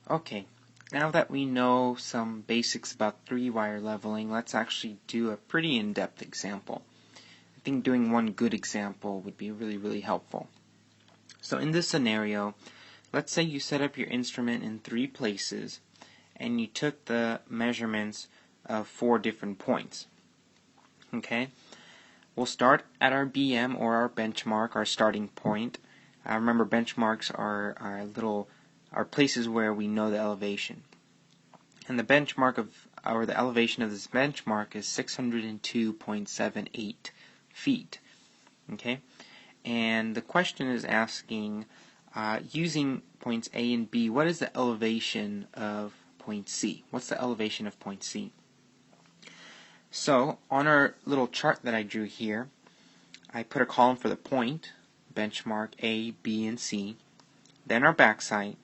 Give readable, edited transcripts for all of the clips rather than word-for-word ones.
Okay, now that we know some basics about three-wire leveling, let's actually do a pretty in-depth example. I think doing one good example would be really helpful. So in this scenario, let's say you set up your instrument in 3 places and you took the measurements of 4 different points. Okay? We'll start at our BM or our benchmark, our starting point. Remember, benchmarks are places where we know the elevation. And the benchmark the elevation of this benchmark is 602.78 feet. Okay? And the question is asking, using points A and B, what is the elevation of point C? What's the elevation of point C? So, on our little chart that I drew here, I put a column for the point, benchmark A, B, and C, then our backsite,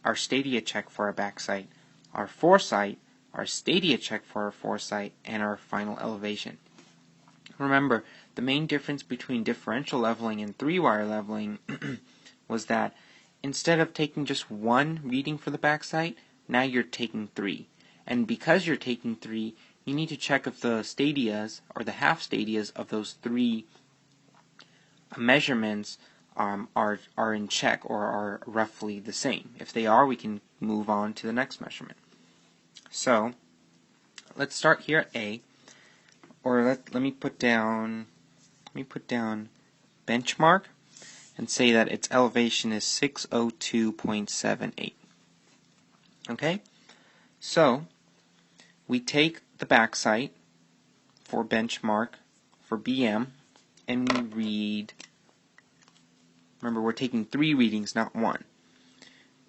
our stadia check for our backsite, our foresight, our stadia check for our foresight, and our final elevation. Remember, the main difference between differential leveling and three-wire leveling was that instead of taking just one reading for the backsite, now you're taking 3. And because you're taking 3, you need to check if the stadias, or the half stadias of those 3 measurements are in check or are roughly the same. If they are, we can move on to the next measurement. So, let's start here at A, or let me put down benchmark and say that its elevation is 602.78. Okay? So, we take the backsite for benchmark for BM and we read, remember we're taking 3 readings, not 1.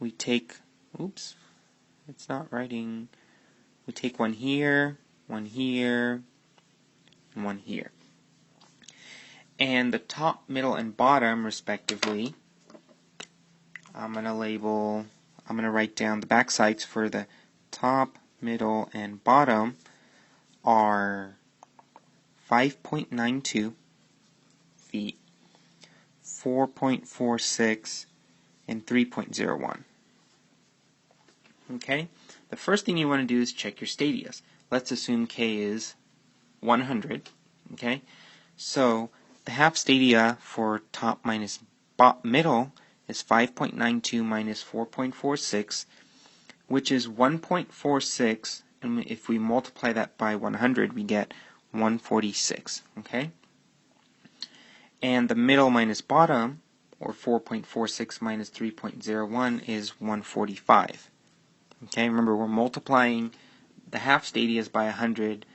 We take, oops, it's not writing. We take one here, and one here. And the top, middle, and bottom, respectively, I'm going to write down the backsites for the top, middle, and bottom are 5.92 feet, 4.46, and 3.01. Okay? The first thing you want to do is check your stadias. Let's assume K is 100. Okay? So, the half stadia for top minus middle is 5.92 minus 4.46, which is 1.46, and if we multiply that by 100, we get 146. Okay? And the middle minus bottom, or 4.46 minus 3.01, is 145. Okay? Remember, we're multiplying the half stadias by 100,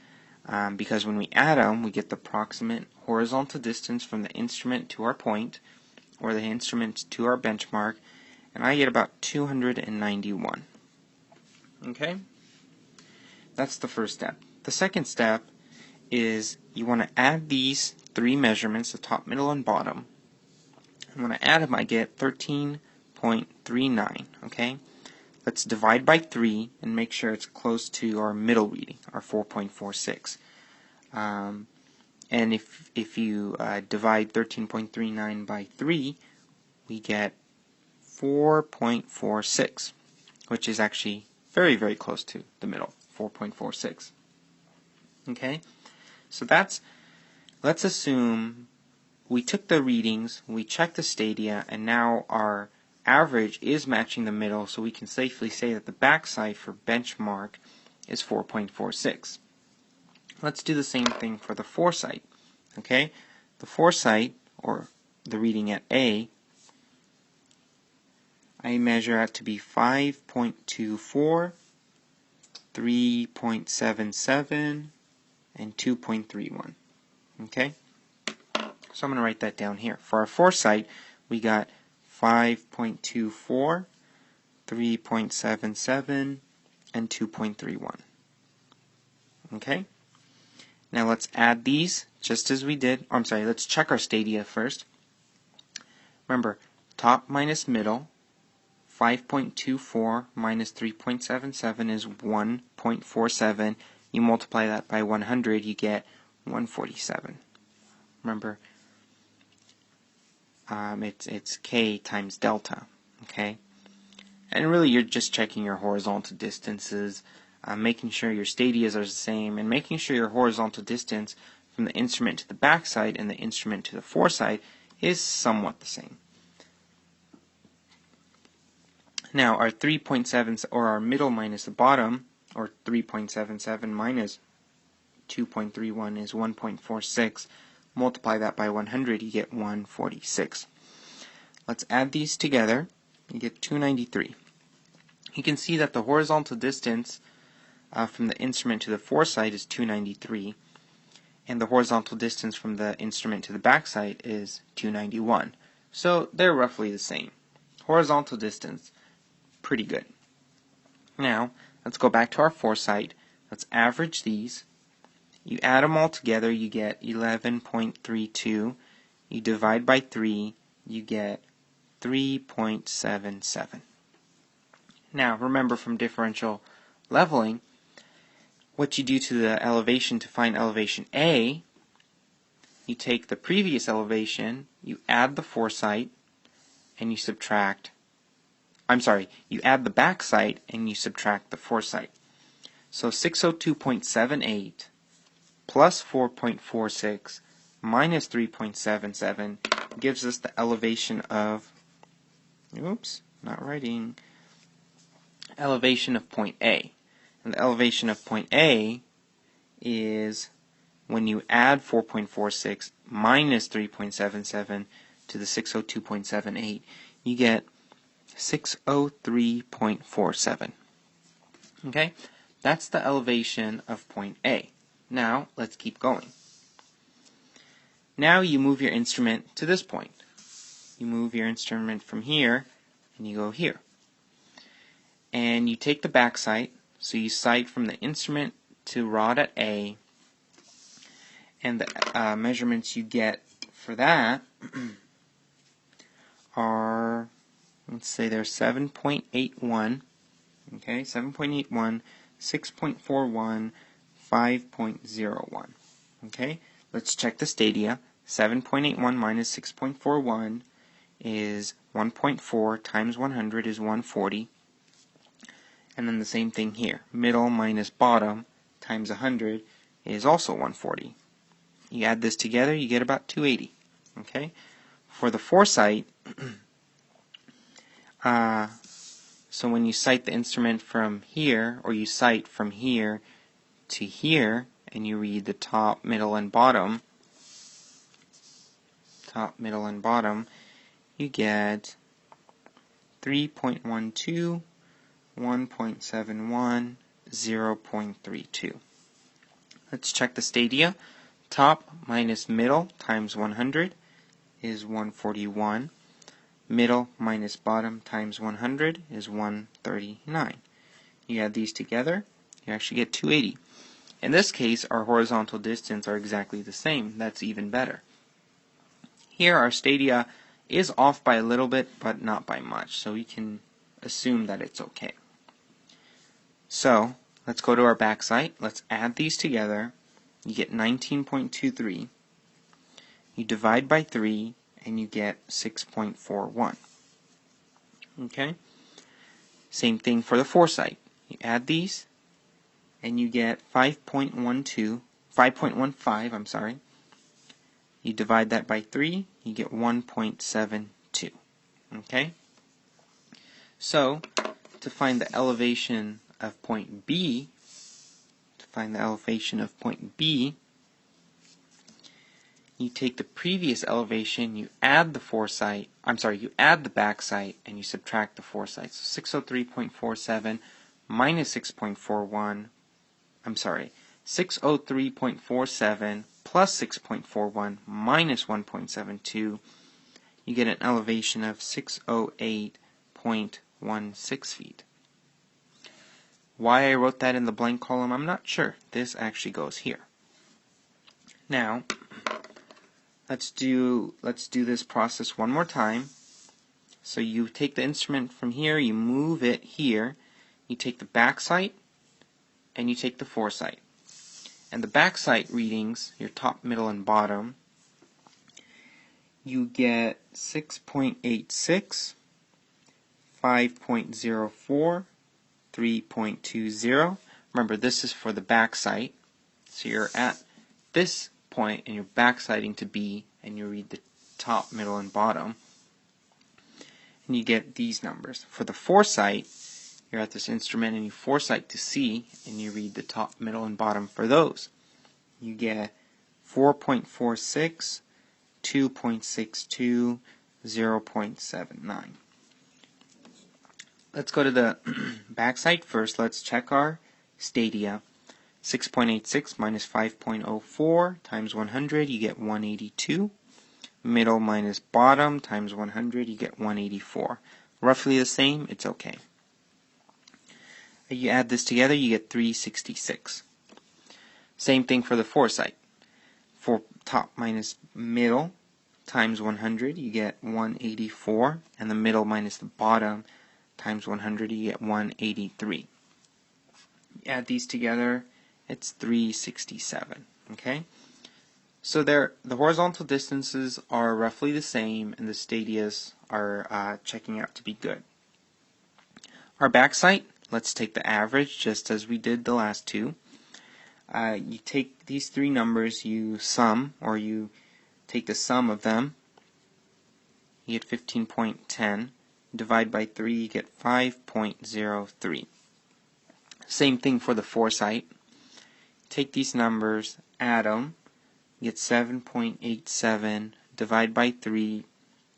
because when we add them, we get the approximate horizontal distance from the instrument to our point, or the instrument to our benchmark, and I get about 291. Okay? That's the first step. The second step is you want to add these 3 measurements, the top, middle, and bottom. And when I add them, I get 13.39. Okay? Let's divide by 3 and make sure it's close to our middle reading, our 4.46. And if you divide 13.39 by 3, we get 4.46, which is actually very close to the middle, 4.46. Okay? So let's assume we took the readings, we checked the stadia, and now our average is matching the middle, so we can safely say that the backside for benchmark is 4.46. Let's do the same thing for the foresight. Okay? The foresight, or the reading at A, I measure out to be 5.24, 3.77, and 2.31. Okay? So I'm going to write that down here. For our foresight, we got 5.24, 3.77, and 2.31. Okay? Now let's add these just as we did. Let's check our stadia first. Remember, top minus middle, 5.24 minus 3.77 is 1.47. You multiply that by 100, you get 147. Remember, it's K times delta. Okay? And really you're just checking your horizontal distances, making sure your stadias are the same, and making sure your horizontal distance from the instrument to the backside and the instrument to the foreside is somewhat the same. Now our 3.7, or our middle minus the bottom, or 3.77 minus 2.31 is 1.46. Multiply that by 100, you get 146. Let's add these together. You get 293. You can see that the horizontal distance from the instrument to the foresight is 293, and the horizontal distance from the instrument to the backside is 291. So they're roughly the same. Horizontal distance, pretty good. Now, let's go back to our foresight. Let's average these. You add them all together, you get 11.32. You divide by 3, you get 3.77. Now, remember from differential leveling, what you do to the elevation to find elevation A, you take the previous elevation, you add the foresight, and you subtract, you add the backside and you subtract the foresight. So 602.78 plus 4.46 minus 3.77 gives us the elevation of, elevation of point A. And the elevation of point A is when you add 4.46 minus 3.77 to the 602.78, you get 603.47. Okay? That's the elevation of point A. Now, let's keep going. Now you move your instrument to this point. You move your instrument from here, and you go here. And you take the back sight, so you sight from the instrument to rod at A, and the measurements you get for that are, let's say they're 7.81, okay, 7.81, 6.41, 5.01. Okay, let's check the stadia. 7.81 minus 6.41 is 1.4 times 100 is 140. And then the same thing here. Middle minus bottom times 100 is also 140. You add this together, you get about 280. Okay, for the foresight, so when you sight the instrument from here, or you sight from here to here, and you read the top, middle, and bottom, you get 3.12, 1.71, 0.32. Let's check the stadia. Top minus middle times 100 is 141. Middle minus bottom times 100 is 139. You add these together, you actually get 280. In this case, our horizontal distance are exactly the same. That's even better. Here, our stadia is off by a little bit, but not by much, so we can assume that it's okay. So, let's go to our back sight. Let's add these together. You get 19.23. You divide by 3, and you get 6.41. Okay? Same thing for the foresight. You add these, and you get 5.15, You divide that by 3, you get 1.72. Okay? So, to find the elevation of point B, you take the previous elevation, you add the foresight, you add the backside, and you subtract the foresight. So 603.47 minus 6.41, 603.47 plus 6.41 minus 1.72, you get an elevation of 608.16 feet. Why I wrote that in the blank column, I'm not sure. This actually goes here. Now, let's do this process one more time. So you take the instrument from here, you move it here, you take the back sight, and you take the foresight. And the back sight readings, your top, middle, and bottom, you get 6.86, 5.04, 3.20. Remember, this is for the backside. So you're at this point and you're backsighting to B, and you read the top, middle, and bottom. And you get these numbers. For the foresight, you're at this instrument and you foresight to C, and you read the top, middle, and bottom for those. You get 4.46, 2.62, 0.79. Let's go to the backside first. Let's check our stadia. 6.86 minus 5.04 times 100, you get 182. Middle minus bottom times 100, you get 184. Roughly the same, it's okay. You add this together, you get 366. Same thing for the foresight. For top minus middle times 100, you get 184. And the middle minus the bottom times 100, you get 183. You add these together, it's 367. Okay? So the horizontal distances are roughly the same, and the stadias are checking out to be good. Our backside, let's take the average just as we did the last two. You take these three numbers, you sum, or you take the sum of them, you get 15.10. Divide by 3, you get 5.03. Same thing for the foresight. Take these numbers, add them, you get 7.87. Divide by 3,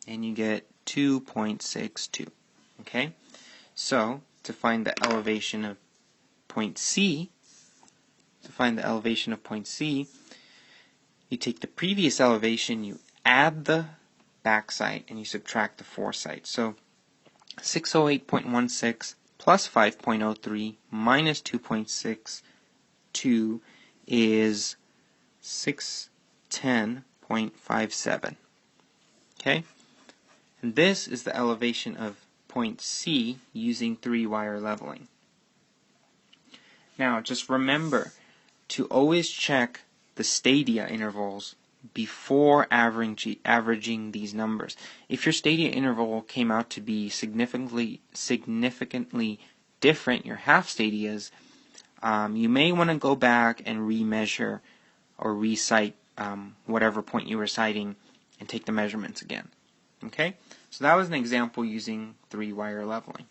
and you get 2.62. Okay? So, to find the elevation of point C, you take the previous elevation, you add the backside, and you subtract the foresight. So 608.16 plus 5.03 minus 2.62 is 610.57. Okay? And this is the elevation of point C using three-wire leveling. Now, just remember to always check the stadia intervals before averaging these numbers. If your stadia interval came out to be significantly different, your half stadias, you may want to go back and remeasure or recite whatever point you were citing and take the measurements again. Okay? So that was an example using three-wire leveling.